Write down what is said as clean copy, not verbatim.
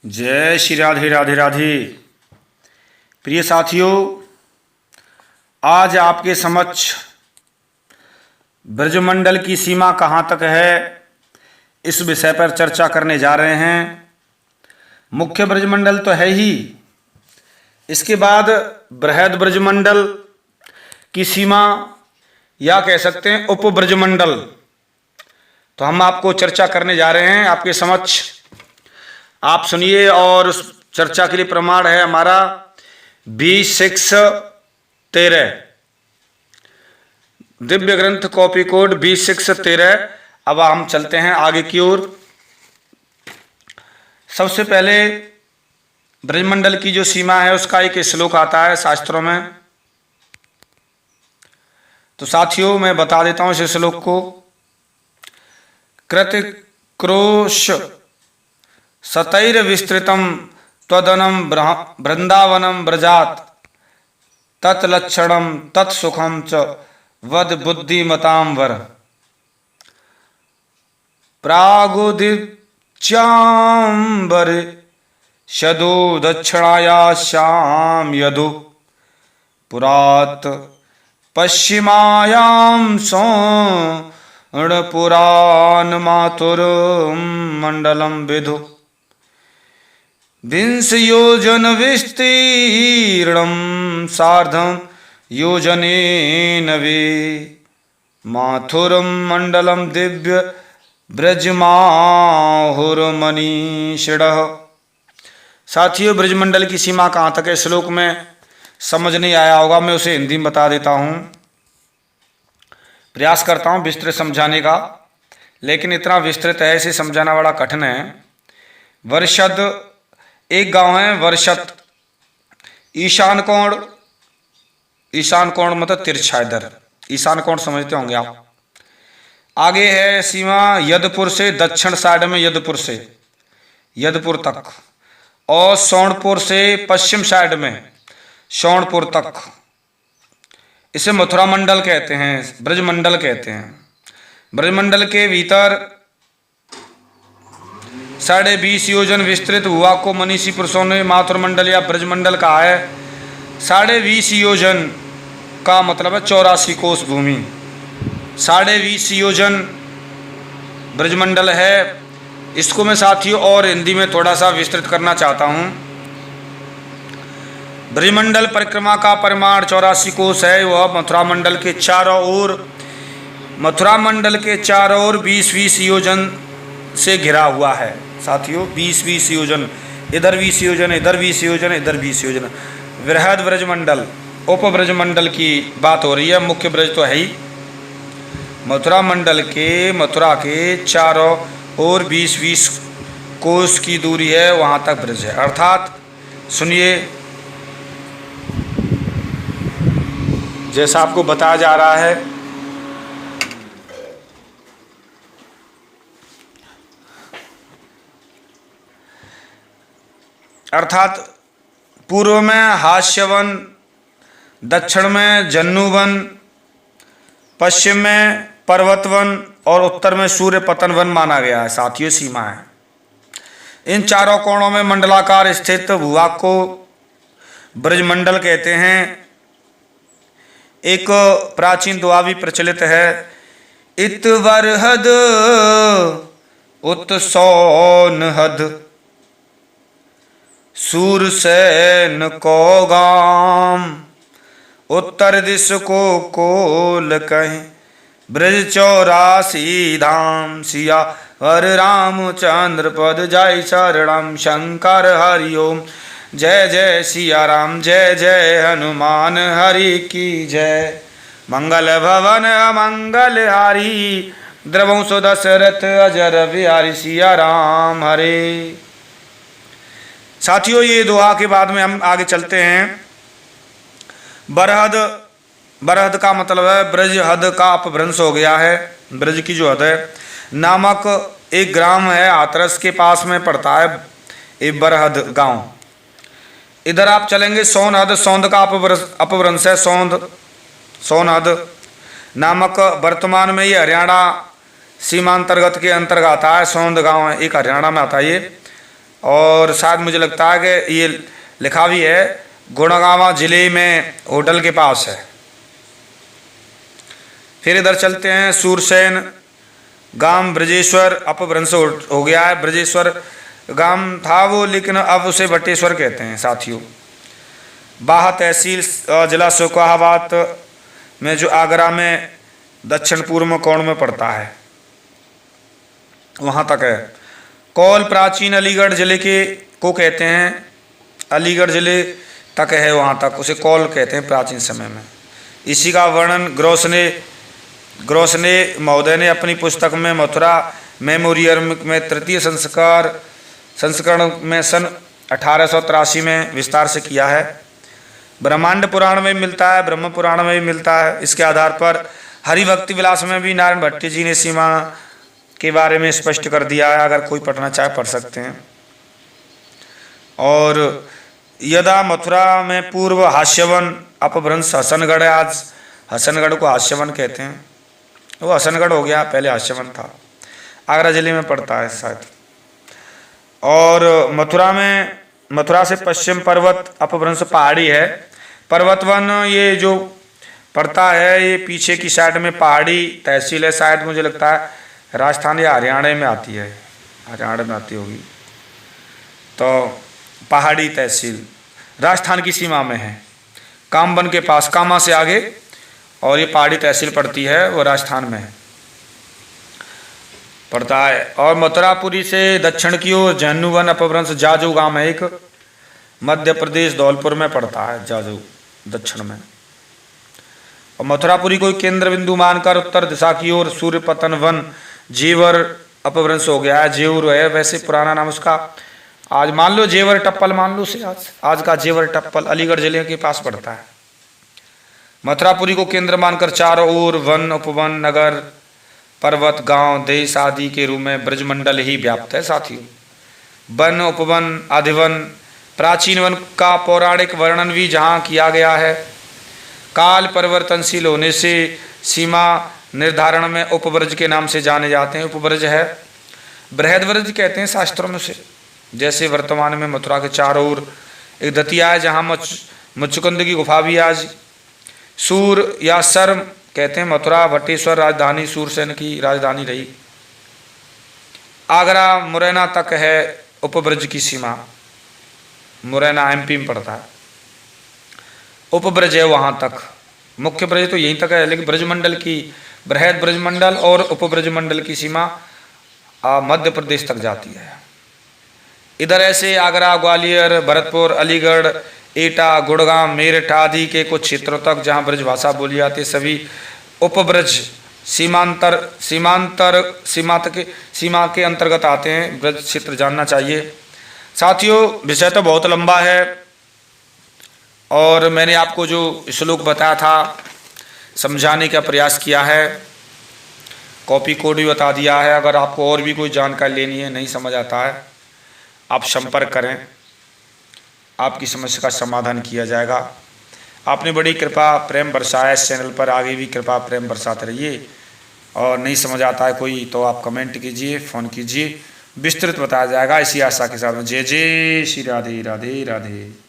जय श्री राधे राधे राधे। प्रिय साथियों, आज आपके समक्ष ब्रजमंडल की सीमा कहाँ तक है इस विषय पर चर्चा करने जा रहे हैं। मुख्य ब्रजमंडल तो है ही, इसके बाद बृहद ब्रजमंडल की सीमा या कह सकते हैं उप ब्रजमंडल, तो हम आपको चर्चा करने जा रहे हैं आपके समक्ष। आप सुनिए, और उस चर्चा के लिए प्रमाण है हमारा 20-6-13 दिव्य ग्रंथ कॉपी कोड 20-6-13। अब हम चलते हैं आगे की ओर। सबसे पहले ब्रजमंडल की जो सीमा है उसका एक श्लोक आता है शास्त्रों में, तो साथियों मैं बता देता हूं इस श्लोक को। कृत क्रोश सतैर विस्तृतम त्वदनम वृंदावनम व्रजात तत्लक्षणम तत्सुखम च वद बुद्धिमतां वर। प्रागुदिच्याम्बर शदो दक्षिणायाश्याम यदो पुरात पश्चिमायां सोणपुरान मातुर्मंडलम विदु विंश योजन विस्तीर्णम सार्धम योजनेन वे माथुरम मंडलम दिव्य ब्रजमाहुर्मनीषिणः। साथियों, ब्रजमंडल की सीमा कहाँ तक है श्लोक में समझ नहीं आया होगा, मैं उसे हिंदी में बता देता हूँ। प्रयास करता हूँ विस्तृत समझाने का, लेकिन इतना विस्तृत है इसे समझाना बड़ा कठिन है। वर्षद एक गांव है, वर्षत ईशान कोण, ईशान कोण मतलब तिरछा, इधर ईशान कोण समझते होंगे आप। आगे है सीमा यदपुर से, दक्षिण साइड में यदपुर से यदपुर तक, और सोनपुर से पश्चिम साइड में सोनपुर तक। इसे मथुरा मंडल कहते हैं, ब्रजमंडल कहते हैं। ब्रजमंडल के भीतर 20.5 योजन विस्तृत हुआ को मनीषी पुरुषों ने मातृमंडल या ब्रजमंडल कहा है। 20.5 योजन का मतलब है 84 कोस भूमि। 20.5 योजन ब्रजमंडल है। इसको मैं साथियों और हिंदी में थोड़ा सा विस्तृत करना चाहता हूँ। ब्रजमंडल परिक्रमा का परिमाण 84 कोस है। वह मथुरा मंडल के चारों ओर, मथुरा मंडल के चारों ओर 20-20 योजन से घिरा हुआ है। साथियों 20-20 योजन, इधर 20 योजन, इधर 20 योजन, इधर 20 योजन। बृहद ब्रजमंडल, उप ब्रजमंडल की बात हो रही है, मुख्य ब्रज तो है ही। मथुरा मंडल के, मथुरा के चारों ओर 20-20 कोस की दूरी है, वहाँ तक ब्रज है। अर्थात सुनिए, जैसा आपको बताया जा रहा है, अर्थात पूर्व में हास्यवन, दक्षिण में जन्नुवन, पश्चिम में पर्वतवन और उत्तर में सूर्य पतन वन माना गया है। साथियों सीमा है। इन चारों कोणों में मंडलाकार स्थित भूभाग को ब्रजमंडल कहते हैं। एक प्राचीन दुआ भी प्रचलित है, इत वरहद उत सौनहद सूरसेन को गाम उत्तर दिश को कोल कहें ब्रज 84 धाम सिया हर रामचंद्र पद जय शरणम शंकर हरिओम जय जय सिया राम जय जय हनुमान हरि की जय। मंगल भवन मंगल हारी द्रवंश दशरथ अजर बिहारी सिया राम हरे। साथियों ये दुआ के बाद में हम आगे चलते हैं। बरहद, बरहद का मतलब है ब्रज, हद का अपभ्रंश हो गया है। ब्रज की जो हद है नामक एक ग्राम है, हाथरस के पास में पड़ता है ये बरहद गांव। इधर आप चलेंगे सोनहद, सौंद का अपभ्रंश है सौंद, सोनहद नामक। वर्तमान में ये हरियाणा सीमांतर्गत के अंतर्गत आता है। सौंद गांव है, एक हरियाणा में आता है ये। और शायद मुझे लगता है कि ये लिखा भी है गुड़गांव जिले में होटल के पास है। फिर इधर चलते हैं सूरसेन गांव ब्रजेश्वर अपभ्रंश हो गया है। ब्रजेश्वर गांव था वो, लेकिन अब उसे बटेश्वर कहते हैं साथियों। बाह तहसील जिला शोकाहाबाद में जो आगरा में दक्षिण पूर्व में कोण में पड़ता है, वहाँ तक है। कौल प्राचीन अलीगढ़ जिले के को कहते हैं, अलीगढ़ जिले तक है, वहाँ तक उसे कौल कहते हैं प्राचीन समय में। इसी का वर्णन ग्रोसने महोदय ने अपनी पुस्तक में मथुरा मेमोरियल में तृतीय संस्करण में सन 1883 में विस्तार से किया है। ब्रह्मांड पुराण में मिलता है, ब्रह्म पुराण में भी मिलता है। इसके आधार पर हरिभक्ति विलास में भी नारायण भट्टी जी ने सीमा के बारे में स्पष्ट कर दिया है। अगर कोई पढ़ना चाहे पढ़ सकते हैं। और यदा मथुरा में पूर्व हास्यवन अपभ्रंश हसनगढ़ है। आज हसनगढ़ को हास्यवन कहते हैं, वो हसनगढ़ हो गया, पहले हास्यवन था। आगरा जिले में पड़ता है शायद। और मथुरा से पश्चिम पर्वत अपभ्रंश पहाड़ी है। पर्वतवन ये जो पड़ता है, ये पीछे की साइड में पहाड़ी तहसील है। शायद मुझे लगता है राजस्थान या हरियाणा में आती है, हरियाणा में आती होगी। तो पहाड़ी तहसील राजस्थान की सीमा में है, कामबन के पास, कामा से आगे। और ये पहाड़ी तहसील पड़ती है, वो राजस्थान में है, पड़ता है। और मथुरापुरी से दक्षिण की ओर जहनुवन अपभ्रंश जाजू गांव है एक, मध्य प्रदेश धौलपुर में पड़ता है जाजू, दक्षिण में। और मथुरापुरी को केंद्र बिंदु मानकर उत्तर दिशा की ओर सूर्यपतन वन जेवर अपभ्रंश हो गया है। जेवर है वैसे पुराना नाम उसका, आज मान लो जेवर टप्पल मान लो से, आज का जेवर टप्पल अलीगढ़ जिले के पास पड़ता है। मथुरापुरी को केंद्र मानकर चारों ओर वन उपवन नगर पर्वत गांव देश आदि के रूप में ब्रजमंडल ही व्याप्त है साथियों। वन उपवन अधिवन प्राचीन वन का पौराणिक वर्णन भी जहाँ किया गया है। काल परिवर्तनशील होने से सीमा निर्धारण में उपब्रज के नाम से जाने जाते हैं। उपब्रज है, बृहदब्रज कहते हैं शास्त्रों में से। जैसे वर्तमान में मथुरा के चारों ओर एक दतिया है जहाँ मुचुकुंद की गुफा भी आज। सूर या सर्म कहते हैं मथुरा बटेश्वर राजधानी सूरसेन की राजधानी रही। आगरा मुरैना तक है उपब्रज की सीमा, मुरैना एमपी में पड़ता है। उपब्रज है वहाँ तक, मुख्य ब्रज तो यहीं तक है, लेकिन ब्रजमंडल की बृहद ब्रजमंडल और उपब्रजमंडल की सीमा मध्य प्रदेश तक जाती है। इधर ऐसे आगरा ग्वालियर भरतपुर अलीगढ़ एटा गुड़गांव मेरठ आदि के कुछ क्षेत्रों तक जहाँ ब्रज भाषा बोली जाती है सभी उपब्रज सीमा के अंतर्गत आते हैं। ब्रज क्षेत्र जानना चाहिए साथियों। विषय तो बहुत लंबा है और मैंने आपको जो श्लोक बताया था समझाने का प्रयास किया है, कॉपी कोड भी बता दिया है। अगर आपको और भी कोई जानकारी लेनी है, नहीं समझ आता है, आप संपर्क करें, आपकी समस्या का समाधान किया जाएगा। आपने बड़ी कृपा प्रेम बरसाया इस चैनल पर, आगे भी कृपा प्रेम बरसाते रहिए। और नहीं समझ आता है कोई तो आप कमेंट कीजिए, फ़ोन कीजिए, विस्तृत बताया जाएगा। इसी आशा के साथ जय जय श्री राधे राधे राधे।